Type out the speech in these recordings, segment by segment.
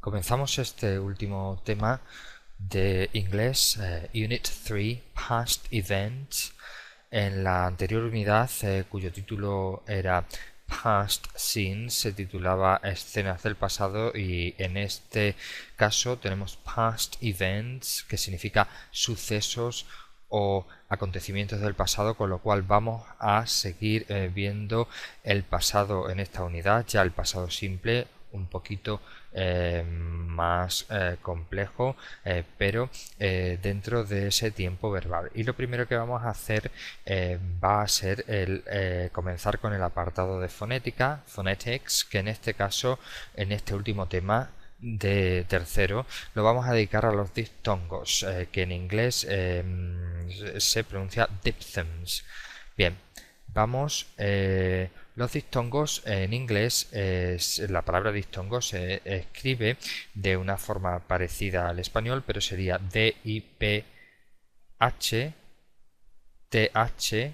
Comenzamos este último tema de inglés, Unit 3, Past Events, en la anterior unidad, cuyo título era Past Scenes, se titulaba Escenas del pasado, y en este caso tenemos Past Events, que significa sucesos o acontecimientos del pasado, con lo cual vamos a seguir viendo el pasado en esta unidad, ya el pasado simple, un poquito más complejo, pero dentro de ese tiempo verbal. Y lo primero que vamos a hacer va a ser comenzar con el apartado de fonética, phonetics, que en este caso, en este último tema de tercero, lo vamos a dedicar a los diptongos, que en inglés se pronuncia diphthongs. Bien, vamos. Los diptongos en inglés, la palabra diptongo se escribe de una forma parecida al español, pero sería D-I-P-H T-H-O-N-G-S,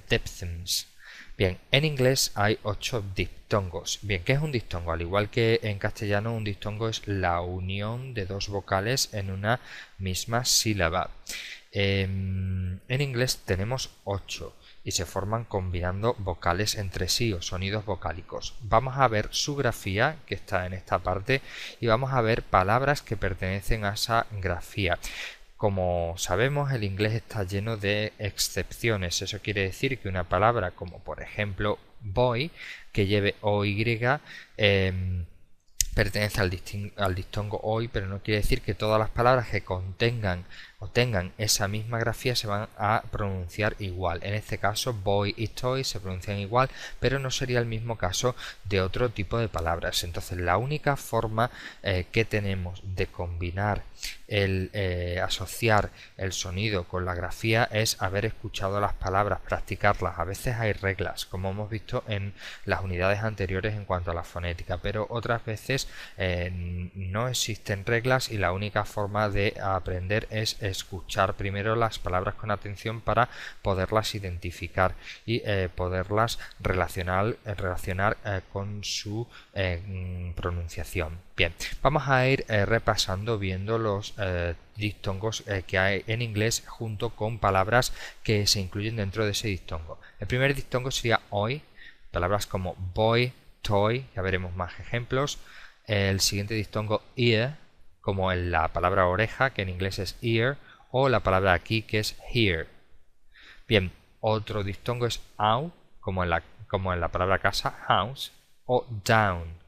diphthongs. Bien, en inglés hay 8 diptongos. Bien, ¿qué es un diptongo? Al igual que en castellano, un diptongo es la unión de dos vocales en una misma sílaba. En inglés tenemos 8 y se forman combinando vocales entre sí o sonidos vocálicos. Vamos a ver su grafía, que está en esta parte, y vamos a ver palabras que pertenecen a esa grafía. Como sabemos, el inglés está lleno de excepciones. Eso quiere decir que una palabra como por ejemplo boy, que lleve OY, pertenece al diptongo hoy, pero no quiere decir que todas las palabras que contengan o tengan esa misma grafía se van a pronunciar igual. En este caso, boy y toy se pronuncian igual, pero no sería el mismo caso de otro tipo de palabras. Entonces, la única forma que tenemos de combinar asociar el sonido con la grafía es haber escuchado las palabras, practicarlas. A veces hay reglas, como hemos visto en las unidades anteriores en cuanto a la fonética, pero otras veces no existen reglas y la única forma de aprender es escuchar primero las palabras con atención para poderlas identificar y poderlas relacionar con su pronunciación. Bien, vamos a ir repasando, viendo los diptongos que hay en inglés junto con palabras que se incluyen dentro de ese diptongo. El primer diptongo sería hoy, palabras como boy, toy, ya veremos más ejemplos. El siguiente diptongo ear, como en la palabra oreja, que en inglés es ear, o la palabra aquí, que es here. Bien, otro diptongo es out, como en la palabra casa, house, o down.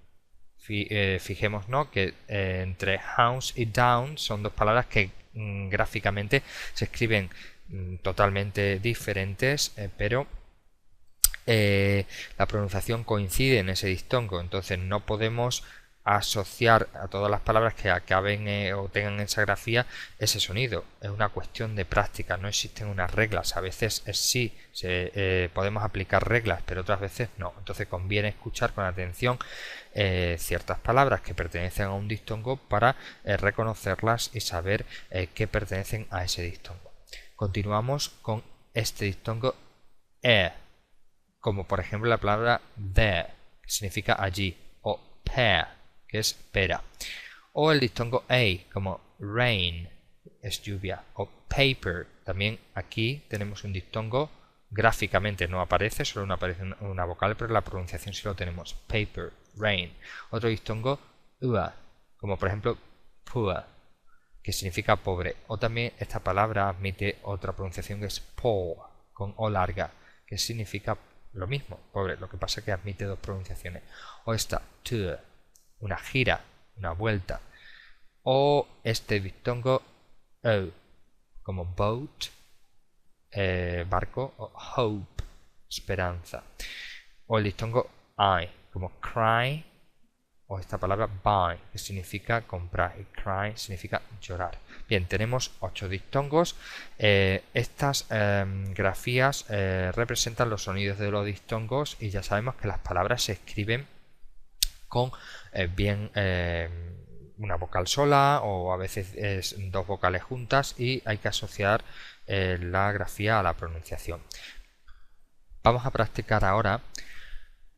Fijémonos que entre house y down son dos palabras que gráficamente se escriben totalmente diferentes, pero la pronunciación coincide en ese diptongo. Entonces no podemos asociar a todas las palabras que acaben o tengan esa grafía ese sonido. Es una cuestión de práctica, no existen unas reglas. A veces sí podemos aplicar reglas, pero otras veces no. Entonces conviene escuchar con atención ciertas palabras que pertenecen a un diptongo para reconocerlas y saber que pertenecen a ese diptongo. Continuamos con este diptongo como por ejemplo la palabra there, que significa allí, o pear, que es pera, o el diptongo a, como rain, es lluvia, o paper. También aquí tenemos un diptongo, gráficamente no aparece, solo aparece una vocal, pero la pronunciación sí lo tenemos, paper, rain. Otro diptongo, ua, como por ejemplo poor, que significa pobre, o también esta palabra admite otra pronunciación que es poor, con o larga, que significa lo mismo, pobre, lo que pasa es que admite dos pronunciaciones. O esta tour, una gira, una vuelta. O este diptongo o, como boat, barco, o hope, esperanza. O el diptongo I, como cry, o esta palabra buy, que significa comprar, y cry significa llorar. Bien, tenemos 8 diptongos. Estas grafías representan los sonidos de los diptongos, y ya sabemos que las palabras se escriben con bien una vocal sola, o a veces es dos vocales juntas, y hay que asociar la grafía a la pronunciación. Vamos a practicar ahora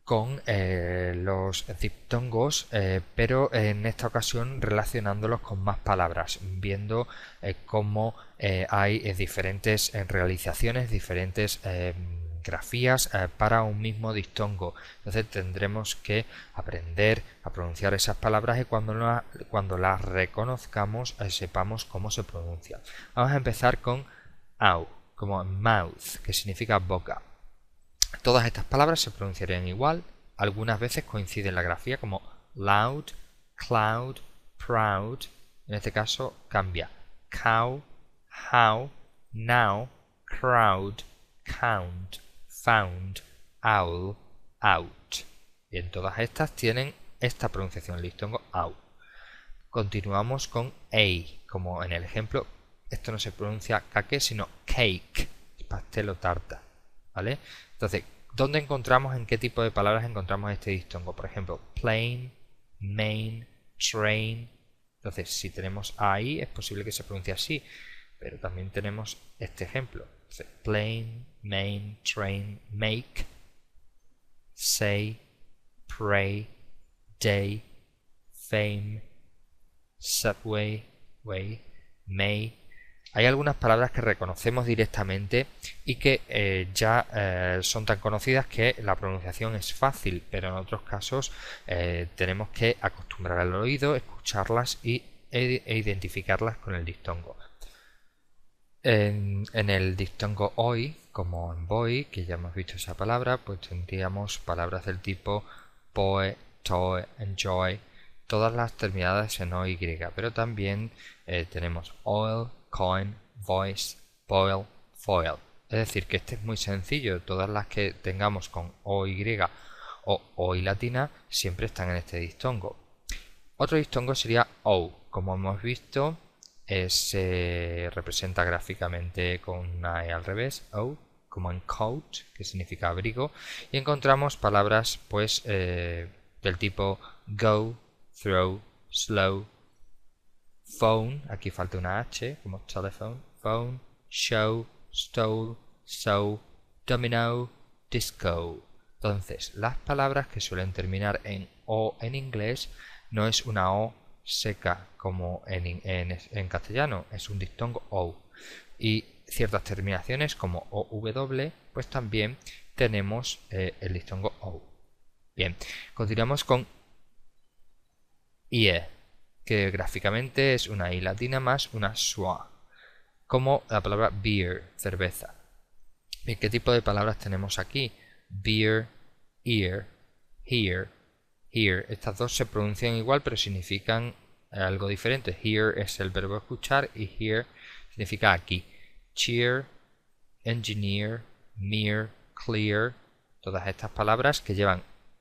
con los diptongos, pero en esta ocasión relacionándolos con más palabras, viendo cómo hay diferentes realizaciones, diferentes grafías para un mismo diptongo. Entonces tendremos que aprender a pronunciar esas palabras y cuando las reconozcamos sepamos cómo se pronuncia. Vamos a empezar con au, como mouth, que significa boca. Todas estas palabras se pronunciarían igual, algunas veces coinciden la grafía como loud, cloud, proud, en este caso cambia cow, how, now, crowd, count, found, owl, out. Bien, todas estas tienen esta pronunciación, el diptongo au. Continuamos con a, como en el ejemplo, esto no se pronuncia cake, sino cake, pastel o tarta, ¿vale? Entonces, ¿dónde encontramos, en qué tipo de palabras encontramos este diptongo? Por ejemplo, plane, main, train. Entonces, si tenemos ahí, es posible que se pronuncie así, pero también tenemos este ejemplo. Entonces, plane, main, train, make, say, pray, day, fame, subway, way, may. Hay algunas palabras que reconocemos directamente y que ya son tan conocidas que la pronunciación es fácil, pero en otros casos tenemos que acostumbrar al oído, escucharlas e identificarlas con el diptongo. En el diptongo hoy, como en boy, que ya hemos visto esa palabra, pues tendríamos palabras del tipo boy, toy, enjoy, todas las terminadas en OY, pero también tenemos oil, coin, voice, boil, foil. Es decir, que este es muy sencillo, todas las que tengamos con OY o OY latina siempre están en este diptongo. Otro diptongo sería O, como hemos visto, se representa gráficamente con una E al revés, O, como en coat, que significa abrigo, y encontramos palabras pues del tipo go, throw, slow, phone, aquí falta una H, como telephone, phone, show, stole, sew, domino, disco. Entonces, las palabras que suelen terminar en O en inglés no es una O seca como en castellano, es un diptongo O. Y ciertas terminaciones como OW, pues también tenemos el diptongo O. Bien, continuamos con IE, que gráficamente es una I latina más una schwa, como la palabra beer, cerveza. ¿Y qué tipo de palabras tenemos aquí? Beer, ear, hear, hear. Estas dos se pronuncian igual pero significan algo diferente. Hear es el verbo escuchar y hear significa aquí. Cheer, engineer, mere, clear. Todas estas palabras que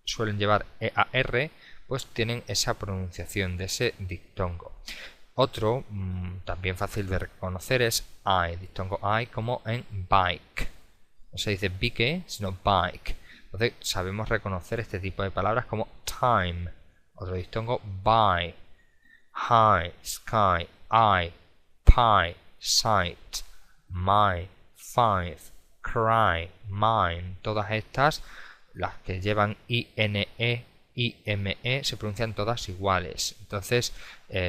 suelen llevar EAR, pues tienen esa pronunciación de ese diptongo. Otro, también fácil de reconocer, es I, diptongo I, como en bike. No se dice bike, sino bike. Entonces sabemos reconocer este tipo de palabras como time. Otro diptongo, buy, high, sky, eye, pie, sight, my, five, cry, mine. Todas estas, las que llevan INE, IME, se pronuncian todas iguales. Entonces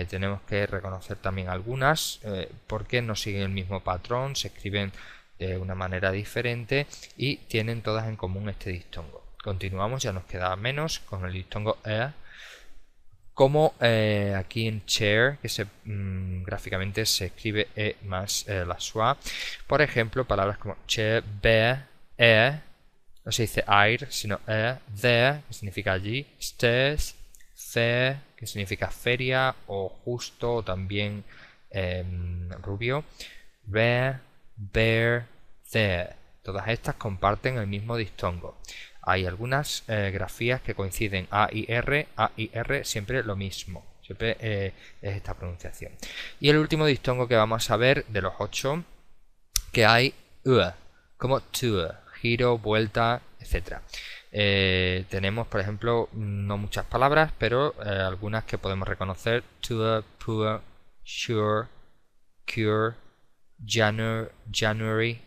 tenemos que reconocer también algunas porque no siguen el mismo patrón, se escriben de una manera diferente y tienen todas en común este diptongo. Continuamos, ya nos queda menos con el diptongo E, como aquí en chair, que gráficamente se escribe E más la schwa. Por ejemplo, palabras como chair, bear, no se dice air, sino there, que significa allí, stairs, fair, que significa feria, o justo, o también rubio, rare, bear, there. Todas estas comparten el mismo diptongo. Hay algunas grafías que coinciden A y R siempre lo mismo. Siempre es esta pronunciación. Y el último diptongo que vamos a ver de los 8, que hay como tour, giro, vuelta, etc. Tenemos, por ejemplo, no muchas palabras, pero algunas que podemos reconocer: tour, poor, sure, cure, January,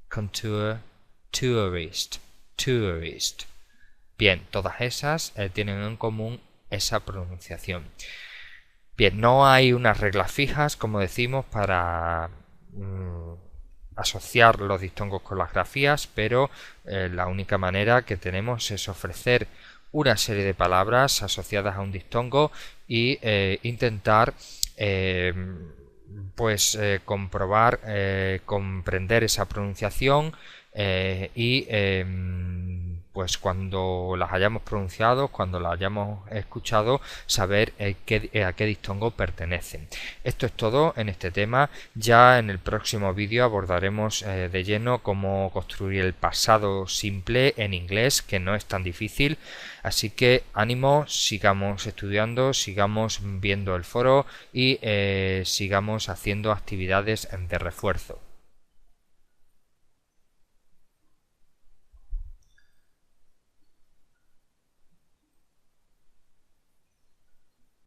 contour, tourist, tourist. Bien, todas esas tienen en común esa pronunciación. Bien, no hay unas reglas fijas, como decimos, para asociar los diptongos con las grafías, pero la única manera que tenemos es ofrecer una serie de palabras asociadas a un diptongo y intentar comprobar, comprender esa pronunciación y pues cuando las hayamos pronunciado, cuando las hayamos escuchado, saber a qué diptongo pertenecen. Esto es todo en este tema. Ya en el próximo vídeo abordaremos de lleno cómo construir el pasado simple en inglés, que no es tan difícil. Así que ánimo, sigamos estudiando, sigamos viendo el foro y sigamos haciendo actividades de refuerzo.